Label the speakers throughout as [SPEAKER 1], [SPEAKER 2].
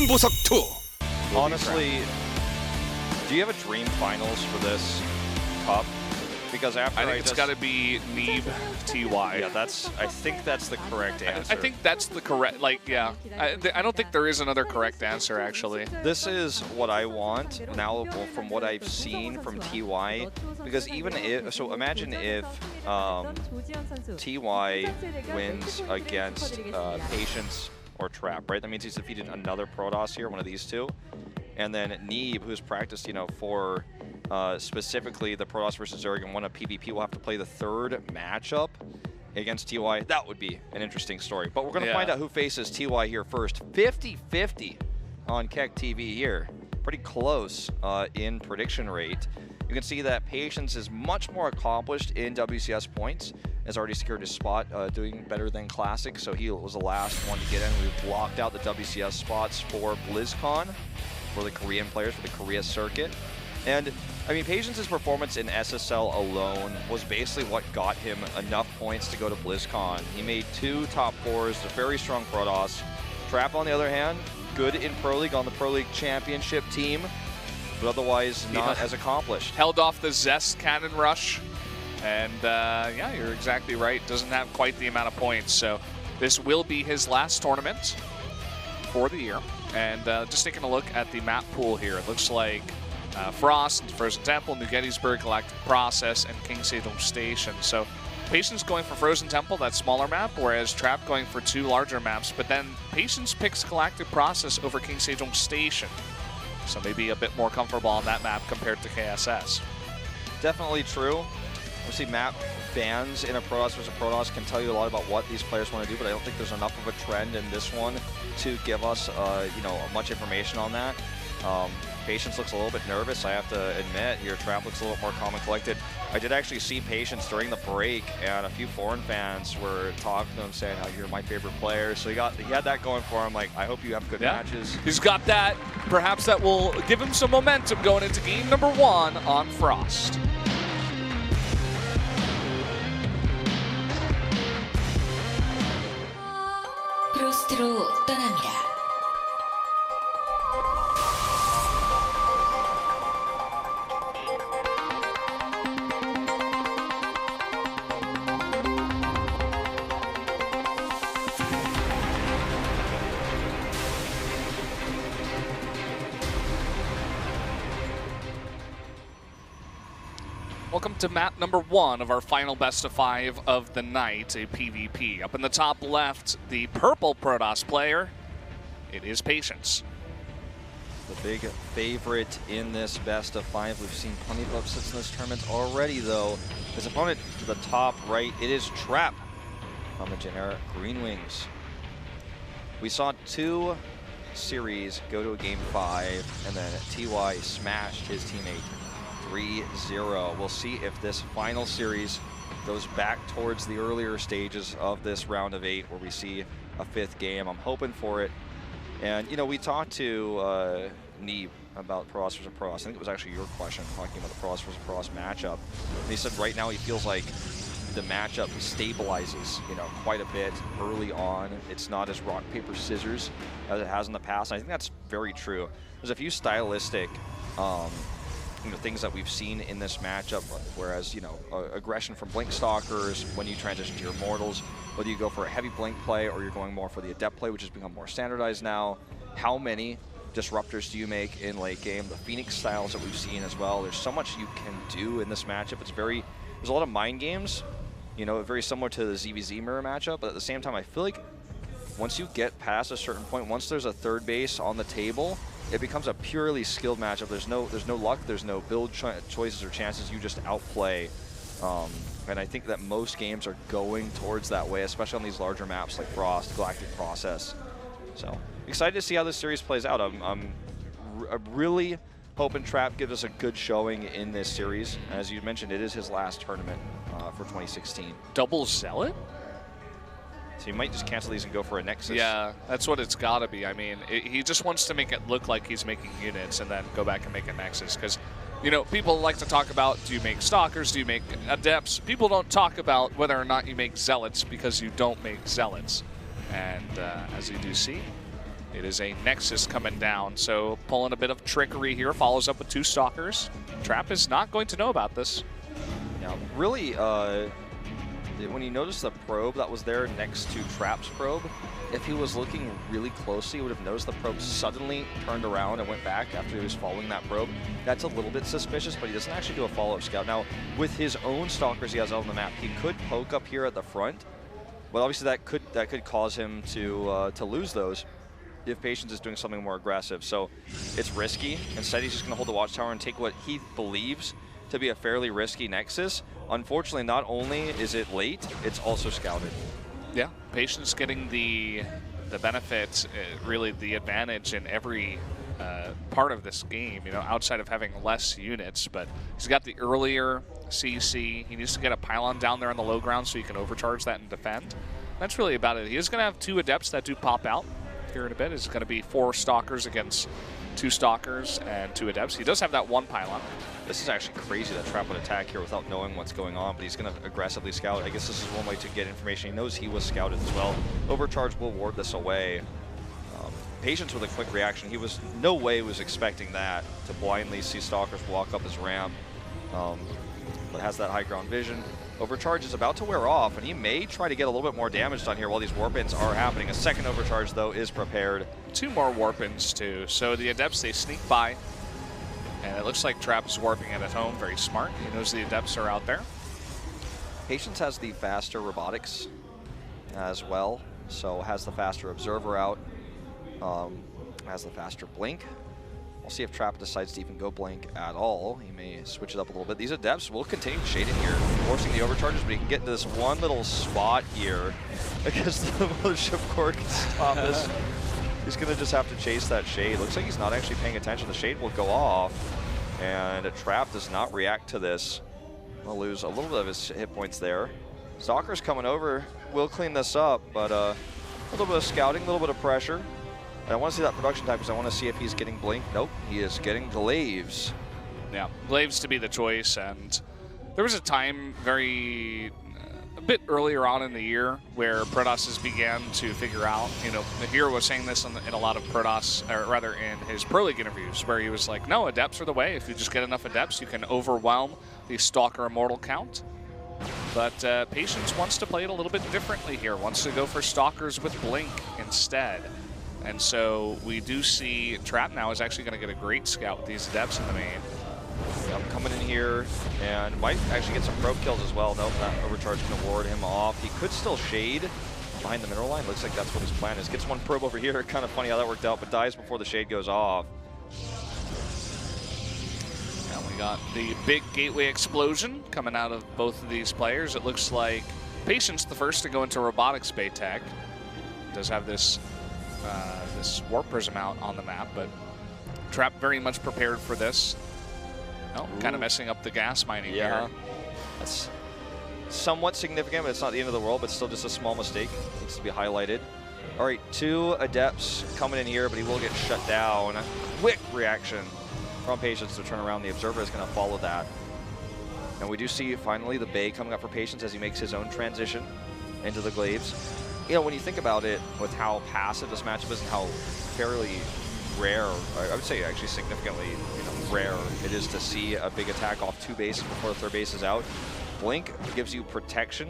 [SPEAKER 1] 승부석 2.
[SPEAKER 2] Honestly, do you have a dream finals for this cup? Because after
[SPEAKER 3] I think it's got to be Neeb TY.
[SPEAKER 2] Yeah, I think that's the correct answer.
[SPEAKER 3] I think that's the correct, yeah. I don't think there is another correct answer, actually.
[SPEAKER 2] This is what I want now from what I've seen from TY. Because even if, so imagine if TY wins against Patience or Trap, right? That means he's defeated another Protoss here, one of these two. And then Neeb, who's practiced, for specifically the Protoss versus Zerg and won a PvP, will have to play the third matchup against TY. That would be an interesting story. But we're going to find out who faces TY here first. 50-50 on Keck TV here. Pretty close in prediction rate. You can see that Patience is much more accomplished in WCS points. Has already secured his spot, doing better than Classic, so he was the last one to get in. We've blocked out the WCS spots for BlizzCon, for the Korean players, for the Korea circuit. And, I mean, Patience's performance in SSL alone was basically what got him enough points to go to BlizzCon. He made 2 top 4s, a very strong Protoss. Trap, on the other hand, good in Pro League on the Pro League Championship team, but otherwise not as accomplished.
[SPEAKER 3] Held off the Zest cannon rush, and yeah, you're exactly right. Doesn't have quite the amount of points, so this will be his last tournament for the year. And just taking a look at the map pool here, it looks like Frost, Frozen Temple, New Gettysburg, Galactic Process, and King Sejong Station. So Patience going for Frozen Temple, that smaller map, whereas Trap going for 2 larger maps. But then Patience picks Galactic Process over King Sejong Station. So maybe a bit more comfortable on that map compared to KSS.
[SPEAKER 2] Definitely true. Obviously, map fans in a Protoss versus Protoss can tell you a lot about what these players want to do, but I don't think there's enough of a trend in this one to give us, much information on that. Patience looks a little bit nervous, I have to admit. Your Trap looks a little more calm and collected. I did actually see Patience during the break, and a few foreign fans were talking to him, saying how you're my favorite player. So he had that going for him. Like, I hope you have good matches.
[SPEAKER 3] He's got that. Perhaps that will give him some momentum going into game number 1 on Frost.
[SPEAKER 4] 프로스트로 떠납니다.
[SPEAKER 3] Welcome to map number 1 of our final best of 5 of the night, a PvP. Up in the top left, the purple Protoss player, it is Patience.
[SPEAKER 2] The big favorite in this best of 5. We've seen plenty of upsets in this tournament already, though. His opponent to the top right, it is Trap on the generic Green Wings. We saw 2 series go to a game 5, and then TY smashed his teammate 3-0. We'll see if this final series goes back towards the earlier stages of this round of 8 where we see a 5th game. I'm hoping for it. And, we talked to Neeb about Protoss versus Protoss. I think it was actually your question, talking about the Protoss versus Protoss matchup. And he said right now he feels like the matchup stabilizes, quite a bit early on. It's not as rock, paper, scissors as it has in the past. And I think that's very true. There's a few stylistic things that we've seen in this matchup, whereas, aggression from Blink Stalkers, when you transition to your Mortals, whether you go for a heavy Blink play or you're going more for the Adept play, which has become more standardized now. How many disruptors do you make in late game? The Phoenix styles that we've seen as well. There's so much you can do in this matchup. There's a lot of mind games, very similar to the ZVZ mirror matchup, but at the same time, I feel like once you get past a certain point, once there's a third base on the table, it becomes a purely skilled matchup. There's no luck, there's no build choices or chances, you just outplay. And I think that most games are going towards that way, especially on these larger maps like Frost, Galactic Process. So, excited to see how this series plays out. I'm really hoping Trap gives us a good showing in this series. As you mentioned, it is his last tournament for 2016.
[SPEAKER 3] Double Zealot?
[SPEAKER 2] So he might just cancel these and go for a Nexus.
[SPEAKER 3] Yeah, that's what it's got to be. I mean, he just wants to make it look like he's making units and then go back and make a Nexus. Because, people like to talk about, do you make Stalkers, do you make Adepts? People don't talk about whether or not you make Zealots because you don't make Zealots. And as you do see, It is a Nexus coming down, so pulling a bit of trickery here, follows up with 2 Stalkers. Trap is not going to know about this.
[SPEAKER 2] Yeah, really, when you notice the probe that was there next to Trap's probe, if he was looking really closely, he would have noticed the probe suddenly turned around and went back after he was following that probe. That's a little bit suspicious, but he doesn't actually do a follow-up scout. Now, with his own Stalkers he has out on the map, he could poke up here at the front, but obviously that could cause him to lose those if Patience is doing something more aggressive. So it's risky. Instead, he's just going to hold the watchtower and take what he believes to be a fairly risky Nexus. Unfortunately, not only is it late, it's also scouted.
[SPEAKER 3] Yeah, Patience getting the benefit, really the advantage in every part of this game, you know, outside of having less units. But he's got the earlier CC. He needs to get a pylon down there on the low ground so he can overcharge that and defend. That's really about it. He is going to have 2 Adepts that do pop out here in a bit. It's going to be 4 Stalkers against 2 Stalkers and 2 Adepts. He does have that 1 pylon.
[SPEAKER 2] This is actually crazy that Trap would attack here without knowing what's going on, but he's going to aggressively scout. I guess this is one way to get information. He knows he was scouted as well. Overcharge will ward this away. Patience with a quick reaction. He was no way was expecting that, to blindly see Stalkers walk up his ramp, but has that high ground vision. Overcharge is about to wear off, and he may try to get a little bit more damage done here while these warp-ins are happening. A second overcharge, though, is prepared.
[SPEAKER 3] 2 more warp-ins, too. So the Adepts, they sneak by, and it looks like Trap is warping it at home. Very smart. He knows the Adepts are out there.
[SPEAKER 2] Patience has the faster robotics as well, so has the faster observer out, has the faster blink. We'll see if Trap decides to even go blink at all. He may switch it up a little bit. These Adepts will continue shading here, forcing the overcharges, but he can get into this one little spot here because the Mothership Core can stop this. He's going to just have to chase that shade. Looks like he's not actually paying attention. The shade will go off, and Trap does not react to this. He'll lose a little bit of his hit points there. Stalker's coming over. Will clean this up, but a little bit of scouting, a little bit of pressure. And I want to see that production time because I want to see if he's getting blink. Nope, he is getting glaives.
[SPEAKER 3] Yeah, glaives to be the choice, and there was a time a bit earlier on in the year where Protoss began to figure out, you know, the hero was saying this in a lot of Protoss, or rather in his Pro League interviews, where he was like, no, Adepts are the way. If you just get enough Adepts, you can overwhelm the Stalker Immortal count. But Patience wants to play it a little bit differently here, wants to go for Stalkers with Blink instead. And so we do see Trap now is actually going to get a great scout with these Adepts in the main.
[SPEAKER 2] Yep, coming in here and might actually get some probe kills as well. Nope, that overcharge can ward him off. He could still shade behind the mineral line. Looks like that's what his plan is. Gets one probe over here. Kind of funny how that worked out, but dies before the shade goes off.
[SPEAKER 3] And we got the big gateway explosion coming out of both of these players. It looks like Patience the first to go into robotics bay tech. Does have this this warp prism out on the map, but Trap very much prepared for this. Oh, kind of messing up the gas mining here.
[SPEAKER 2] That's somewhat significant, but it's not the end of the world, but still just a small mistake. Needs to be highlighted. All right, 2 Adepts coming in here, but he will get shut down. Quick reaction from Patience to turn around. The Observer is going to follow that. And we do see finally the Bay coming up for Patience as he makes his own transition into the Glaives. You know, when you think about it, with how passive this matchup is and how fairly rare, I would say actually significantly rare it is to see a big attack off 2 bases before the 3rd base is out. Blink gives you protection,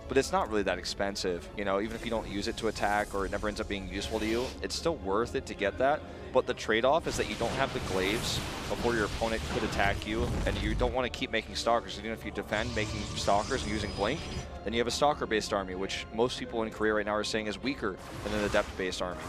[SPEAKER 2] but it's not really that expensive. You know, even if you don't use it to attack or it never ends up being useful to you, it's still worth it to get that. But the trade-off is that you don't have the Glaives before your opponent could attack you, and you don't want to keep making Stalkers. Even if you defend making Stalkers and using Blink, then you have a Stalker-based army, which most people in Korea right now are saying is weaker than an Adept-based army.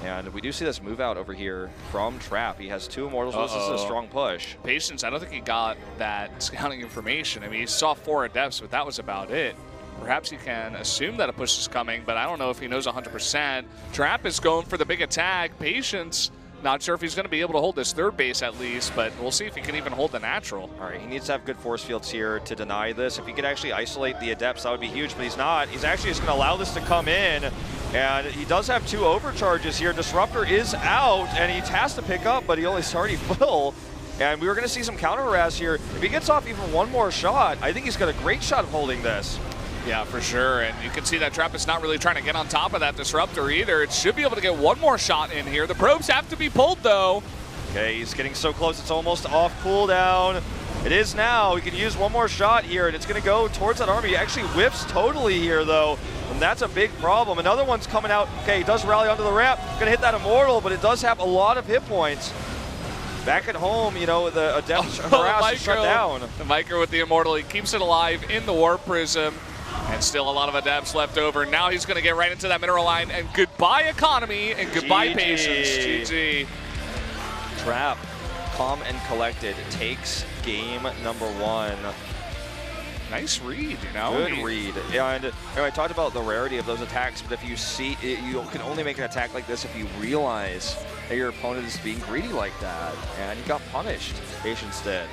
[SPEAKER 2] And we do see this move out over here from Trap. He has 2 Immortals. This is a strong push.
[SPEAKER 3] Patience, I don't think he got that scouting information. I mean, he saw 4 Adepts, but that was about it. Perhaps he can assume that a push is coming, but I don't know if he knows 100%. Trap is going for the big attack. Patience, not sure if he's going to be able to hold this 3rd base at least, but we'll see if he can even hold the natural.
[SPEAKER 2] All right, he needs to have good force fields here to deny this. If he could actually isolate the Adepts, that would be huge, but he's not. He's actually just going to allow this to come in, and he does have 2 overcharges here. Disruptor is out, and he has to pick up, but he only already full. And we were going to see some counter harass here. If he gets off even one more shot, I think he's got a great shot of holding this.
[SPEAKER 3] Yeah, for sure. And you can see that Trap is not really trying to get on top of that Disruptor either. It should be able to get one more shot in here. The probes have to be pulled, though.
[SPEAKER 2] Okay, he's getting so close, it's almost off cooldown. It is now. He can use one more shot here, and it's going to go towards that army. He actually whips totally here, though, and that's a big problem. Another one's coming out. Okay, he does rally onto the ramp. Going to hit that Immortal, but it does have a lot of hit points. Back at home, you know, the Adept harass is shut down.
[SPEAKER 3] The Micro with the Immortal, he keeps it alive in the Warp Prism. And still a lot of Adepts left over. Now he's going to get right into that mineral line. And goodbye economy and goodbye
[SPEAKER 2] GG.
[SPEAKER 3] patience. GG.
[SPEAKER 2] Trap, calm and collected, takes game number 1.
[SPEAKER 3] Nice read, you know.
[SPEAKER 2] Good read. And you know, I talked about the rarity of those attacks, but if you see, you can only make an attack like this if you realize that your opponent is being greedy like that. And you got punished. Patience did.